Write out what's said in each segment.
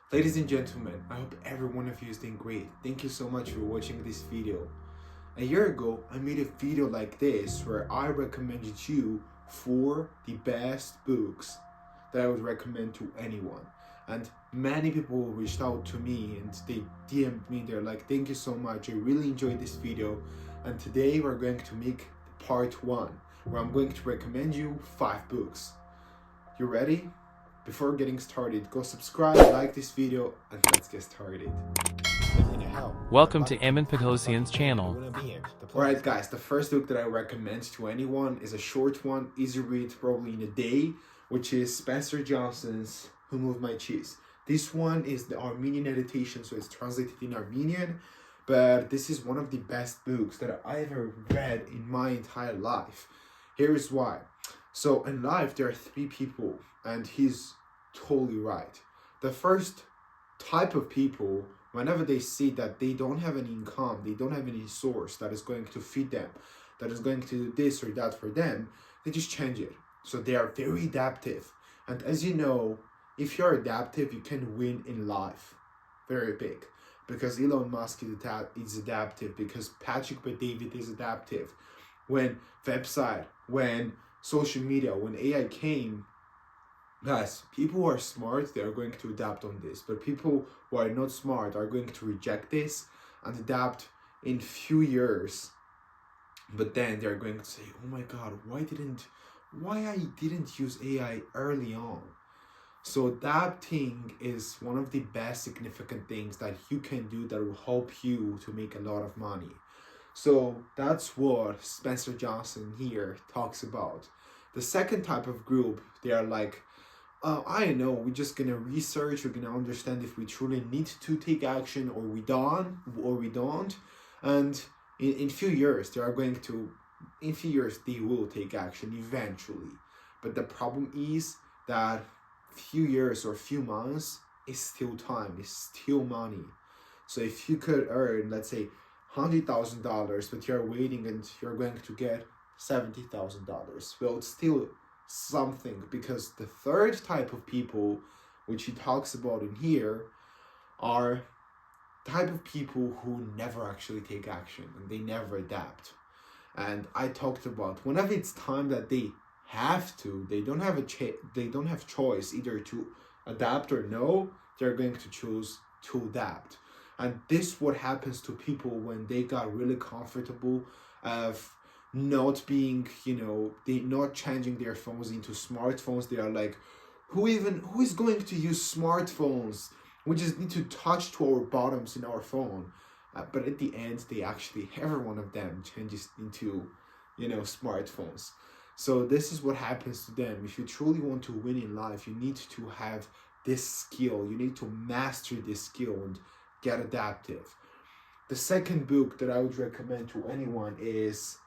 Ladies and gentlemen, I hope every one of you is doing great. Thank you so much for watching this video. A year ago, I made a video like this where I recommended you 4 the best books that I would recommend to anyone. And many people reached out to me and they DM'd me. They're like, thank you so much. I really enjoyed this video. And today we're going to make part 1 where I'm going to recommend you 5 books. You ready? Before getting started, go subscribe, like this video, and let's get started. Welcome to Emin Pagosian's channel. Alright guys, the first book that I recommend to anyone is a short one, easy read, probably in a day, which is Spencer Johnson's Who Moved My Cheese. This one is the Armenian edition, so it's translated in Armenian, but this is one of the best books that I ever read in my entire life. Here is why. So in life, there are 3 people, and he's totally right. The first type of people, whenever they see that they don't have any income, they don't have any source that is going to feed them, that is going to do this or that for them, they just change it. So they are very adaptive. And as you know, if you're adaptive, you can win in life. Very big. Because Elon Musk is adaptive, because Patrick Bet-David is adaptive. When social media, when AI came, guys, people who are smart, they are going to adapt on this. But people who are not smart are going to reject this and adapt in few years. But then they're going to say, oh my God, why I didn't use AI early on? So adapting is one of the best significant things that you can do that will help you to make a lot of money. So that's what Spencer Johnson here talks about. The second type of group, they are like, I don't know, we're just gonna research, we're gonna understand if we truly need to take action or we don't. And in few years, they will take action eventually. But the problem is that few years or few months is still time, is still money. So if you could earn, let's say, $100,000, but you're waiting and you're going to get $70,000. Well, it's still something, because the third type of people, which he talks about in here, are type of people who never actually take action and they never adapt. And I talked about whenever it's time that they have to, they don't have choice either to adapt or no, they're going to choose to adapt. And this what happens to people when they got really comfortable of not being, they not changing their phones into smartphones. They are like, who is going to use smartphones? We just need to touch to our bottoms in our phone. But at the end, every one of them changes into, smartphones. So this is what happens to them. If you truly want to win in life, you need to have this skill. You need to master this skill and get adaptive. The second book that I would recommend to anyone is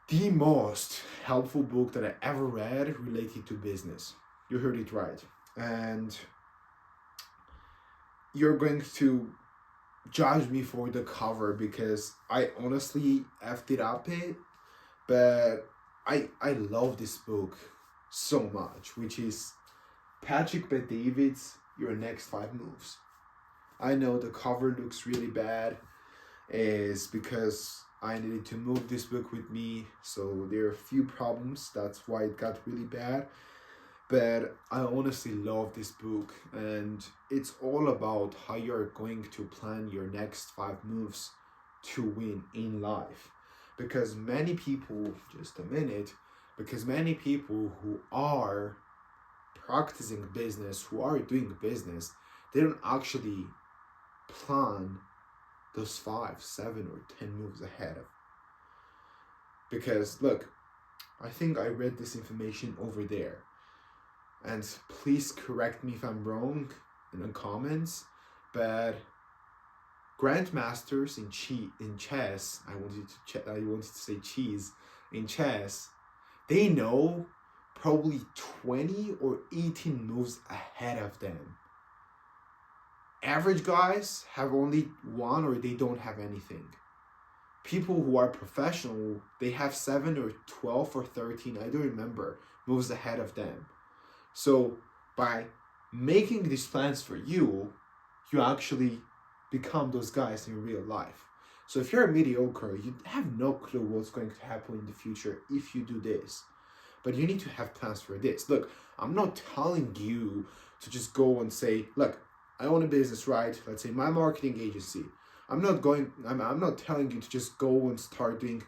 the most helpful book that I ever read related to business. You heard it right. And you're going to judge me for the cover because I honestly effed it up but I love this book so much, which is Patrick Bet-David's Your Next 5 Moves. I know the cover looks really bad, is because I needed to move this book with me, so there are a few problems, that's why it got really bad. But I honestly love this book, and it's all about how you're going to plan your next 5 moves to win in life. Because many people who are practicing business, who are doing business, they don't actually plan those 5, 7, or 10 moves ahead of. Because look, I think I read this information over there, and please correct me if I'm wrong in the comments, but grandmasters in chess, I wanted to say cheese, in chess, they know probably 20 or 18 moves ahead of them. Average guys have only 1 or they don't have anything. People who are professional, they have 7 or 12 or 13, I don't remember, moves ahead of them. So by making these plans for you, you actually become those guys in real life. So if you're mediocre, you have no clue what's going to happen in the future if you do this. But you need to have plans for this. Look, I'm not telling you to just go and say, look, I own a business, right? Let's say my marketing agency. I'm not telling you to just go and start doing,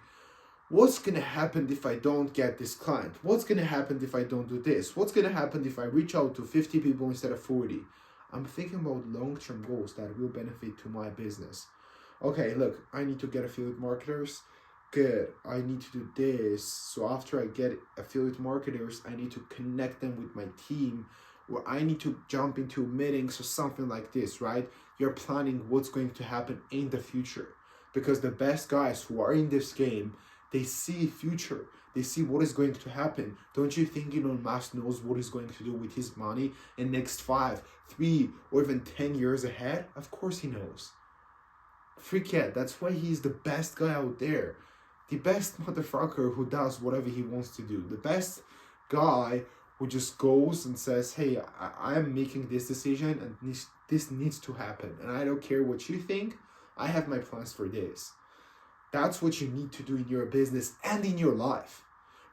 what's going to happen if I don't get this client? What's going to happen if I don't do this? What's going to happen if I reach out to 50 people instead of 40? I'm thinking about long-term goals that will benefit to my business. Okay, look, I need to get affiliate marketers. Good, I need to do this. So after I get affiliate marketers, I need to connect them with my team, or I need to jump into meetings or something like this, right? You're planning what's going to happen in the future, because the best guys who are in this game, they see future. They see what is going to happen. Don't you think Elon Musk knows what he's going to do with his money in next 5, 3, or even 10 years ahead? Of course he knows. Freak yeah, that's why he's the best guy out there. The best motherfucker who does whatever he wants to do. The best guy who just goes and says, hey, I'm making this decision and this needs to happen. And I don't care what you think. I have my plans for this. That's what you need to do in your business and in your life.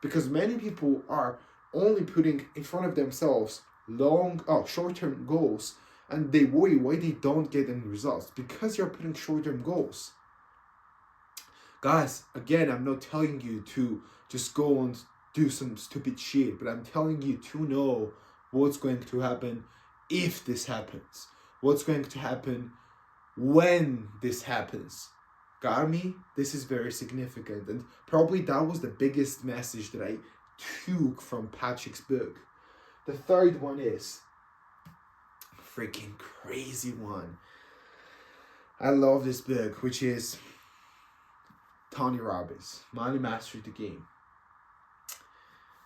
Because many people are only putting in front of themselves short-term goals, and they worry why they don't get any results, because you're putting short-term goals. Guys, again, I'm not telling you to just go and do some stupid shit, but I'm telling you to know what's going to happen if this happens. What's going to happen when this happens. Got me? This is very significant, and probably that was the biggest message that I took from Patrick's book. The third one is freaking crazy one. I love this book, which is Tony Robbins, Money Mastery the Game.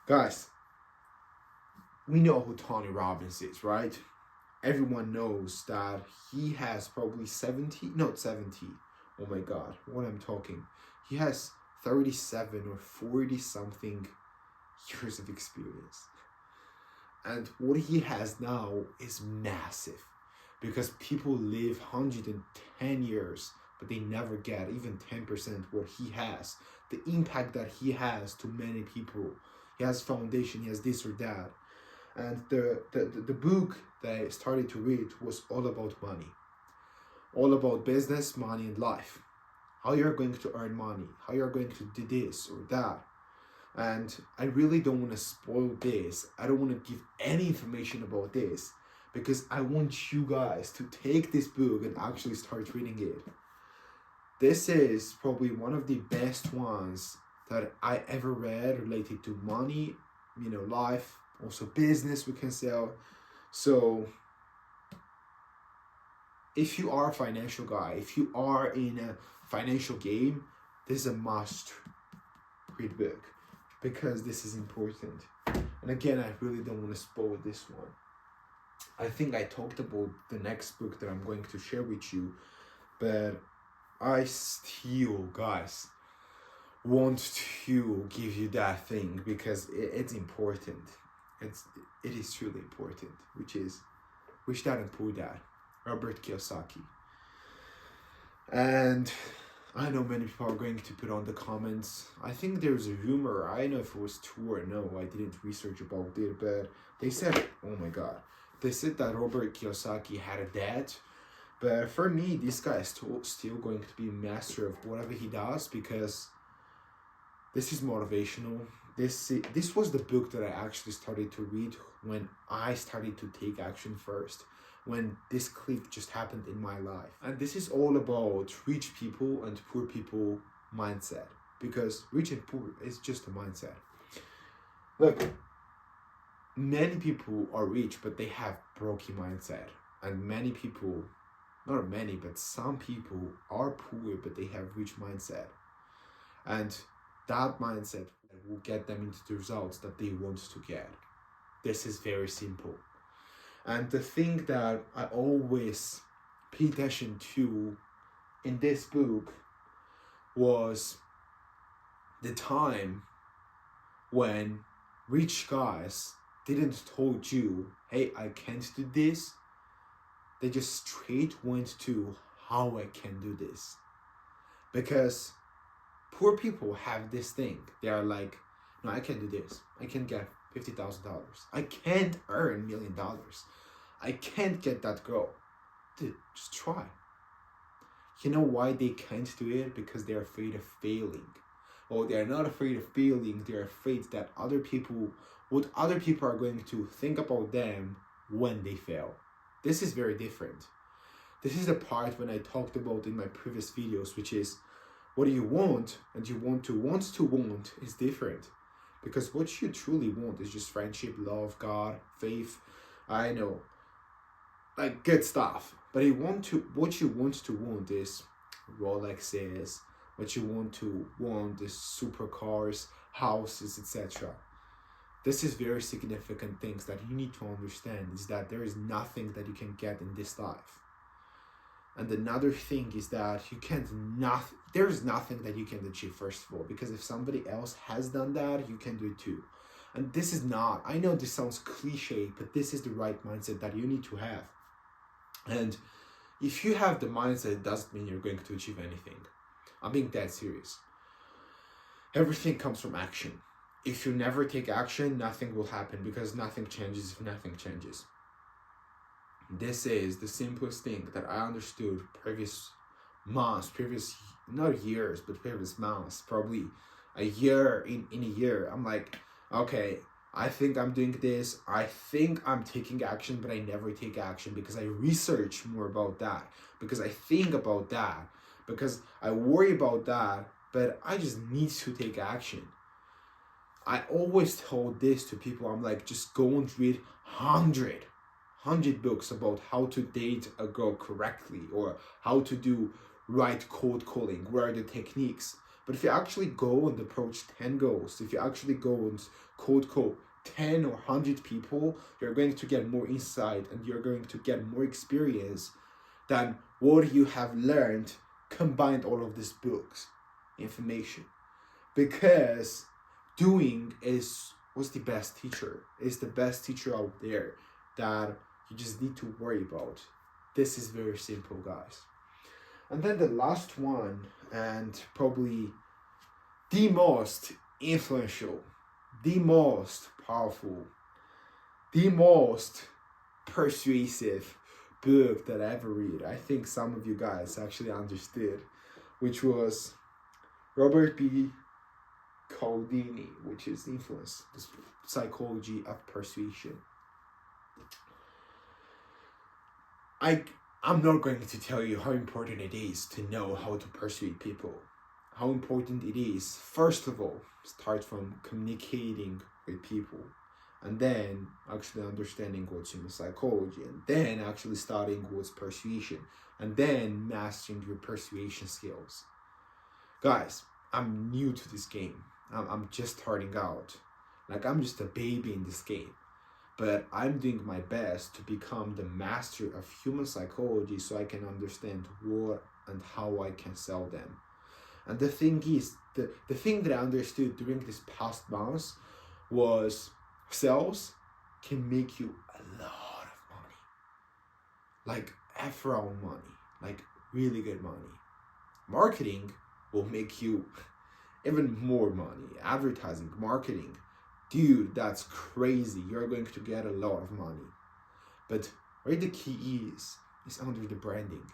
Guys, we know who Tony Robbins is, right? Everyone knows that he has probably 70. Oh my God, what I'm talking. He has 37 or 40 something years of experience. And what he has now is massive, because people live 110 years, but they never get even 10% what he has. The impact that he has to many people. He has foundation, he has this or that. And the book that I started to read was all about money. All about business, money, and life. How you're going to earn money, how you're going to do this or that. And I really don't want to spoil this. I don't want to give any information about this, because I want you guys to take this book and actually start reading it. This is probably one of the best ones that I ever read related to money, life, also business we can sell. So if you are a financial guy, if you are in a financial game, this is a must read book, because this is important. And again, I really don't want to spoil this one. I think I talked about the next book that I'm going to share with you, but I still, guys, want to give you that thing, because it's important. It is truly important, which is Rich Dad and Poor Dad, Robert Kiyosaki. And I know many people are going to put on the comments, I think there's a rumor, I don't know if it was true or no, I didn't research about it, but they said, oh my God, they said that Robert Kiyosaki had a dad. But for me, this guy is still going to be a master of whatever he does, because this is motivational. This was the book that I actually started to read when I started to take action first, when this click just happened in my life. And this is all about rich people and poor people mindset, because rich and poor is just a mindset. Look, many people are rich, but they have broken mindset. And many people, not many, but some people are poor, but they have rich mindset. And that mindset will get them into the results that they want to get. This is very simple. And the thing that I always pay attention to in this book was the time when rich guys didn't told you, hey, I can't do this. They just straight went to how I can do this. Because poor people have this thing. They are like, no, I can do this. I can get $50,000. I can't earn $1 million. I can't get that girl. Dude, just try. You know why they can't do it? Because they're afraid of failing. Or they're not afraid of failing. They're afraid that what other people are going to think about them when they fail. This is very different. This is the part when I talked about in my previous videos, which is what you want and you want is different. Because what you truly want is just friendship, love, God, faith, I know, like good stuff. But what you want is Rolexes, what you want is supercars, houses, etc. This is very significant things that you need to understand, is that there is nothing that you can get in this life. And another thing is that there's nothing that you can achieve, first of all, because if somebody else has done that, you can do it too. And this is not, I know this sounds cliche, but this is the right mindset that you need to have. And if you have the mindset, it doesn't mean you're going to achieve anything. I'm being dead serious. Everything comes from action. If you never take action, nothing will happen, because nothing changes if nothing changes. This is the simplest thing that I understood previous months, not years, but previous months, probably a year, in a year. I'm like, okay, I think I'm doing this. I think I'm taking action, but I never take action because I research more about that, because I think about that, because I worry about that, but I just need to take action. I always told this to people. I'm like, just go and read 100 books about how to date a girl correctly, or how to do right cold calling, what are the techniques. But if you actually go and approach 10 girls, if you actually go and cold call 10 or 100 people, you're going to get more insight and you're going to get more experience than what you have learned combined all of these books, information. Because doing was the best teacher. It's the best teacher out there that you just need to worry about. This is very simple, guys. And then the last one, and probably the most influential, the most powerful, the most persuasive book that I ever read. I think some of you guys actually understood, which was Robert B. Cialdini, which is Influence, the Psychology of Persuasion. I'm not going to tell you how important it is to know how to persuade people. How important it is, first of all, start from communicating with people, and then actually understanding what's human psychology, and then actually studying what's persuasion, and then mastering your persuasion skills. Guys, I'm new to this game. I'm just starting out. Like, I'm just a baby in this game. But I'm doing my best to become the master of human psychology so I can understand what and how I can sell them. And the thing is, the thing that I understood during this past months was sales can make you a lot of money. Like Ephraim money, like really good money. Marketing will make you even more money. Advertising, marketing. Dude, that's crazy. You're going to get a lot of money. But where the key is under the branding.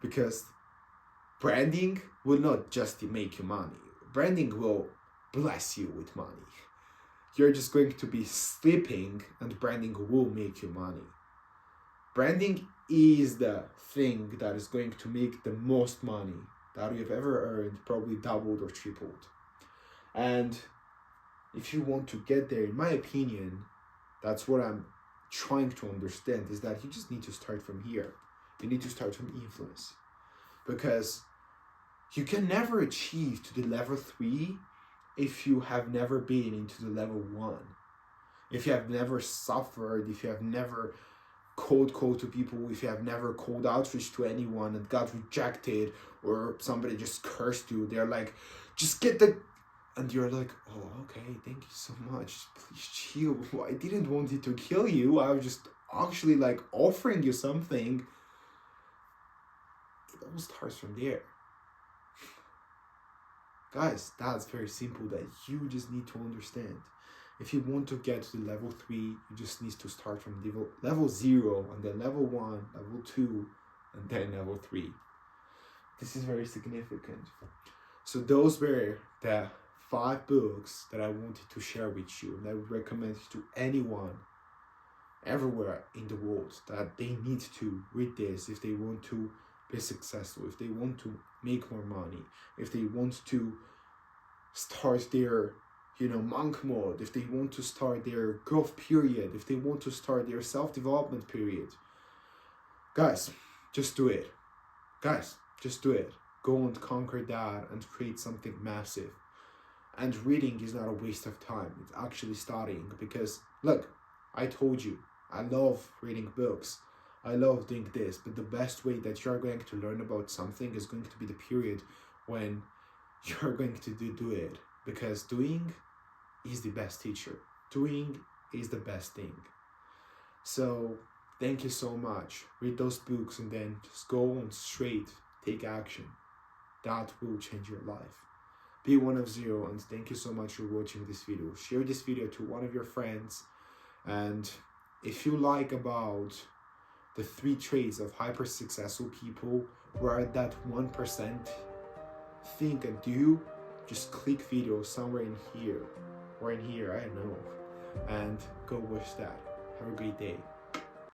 Because branding will not just make you money. Branding will bless you with money. You're just going to be sleeping and branding will make you money. Branding is the thing that is going to make the most money that you've ever earned, probably doubled or tripled. And if you want to get there, in my opinion, that's what I'm trying to understand, is that you just need to start from here. You need to start from influence. Because you can never achieve to the level 3 if you have never been into the level 1. If you have never suffered, if you have never cold called to people, if you have never cold outreach to anyone and got rejected, or somebody just cursed you, they're like, just get the And you're like, oh, okay, thank you so much. Please chill. I didn't want it to kill you. I was just actually like offering you something. It all starts from there. Guys, that's very simple that you just need to understand. If you want to get to the level 3, you just need to start from level 0, and then level 1, level 2, and then level 3. This is very significant. So those were the 5 books that I wanted to share with you, and I would recommend to anyone everywhere in the world that they need to read this if they want to be successful, if they want to make more money, if they want to start their monk mode, if they want to start their growth period, if they want to start their self-development period. Guys, just do it. Guys, just do it. Go and conquer that and create something massive. And reading is not a waste of time. It's actually studying, because look, I told you, I love reading books. I love doing this, but the best way that you're going to learn about something is going to be the period when you're going to do it, because doing is the best teacher. Doing is the best thing. So thank you so much. Read those books and then just go on straight, take action. That will change your life. Be one of 0, and thank you so much for watching this video. Share this video to one of your friends, and if you like about the 3 traits of hyper successful people, where at that 1% think and do, just click video somewhere in here or in here, I don't know, and go watch that. Have a great day.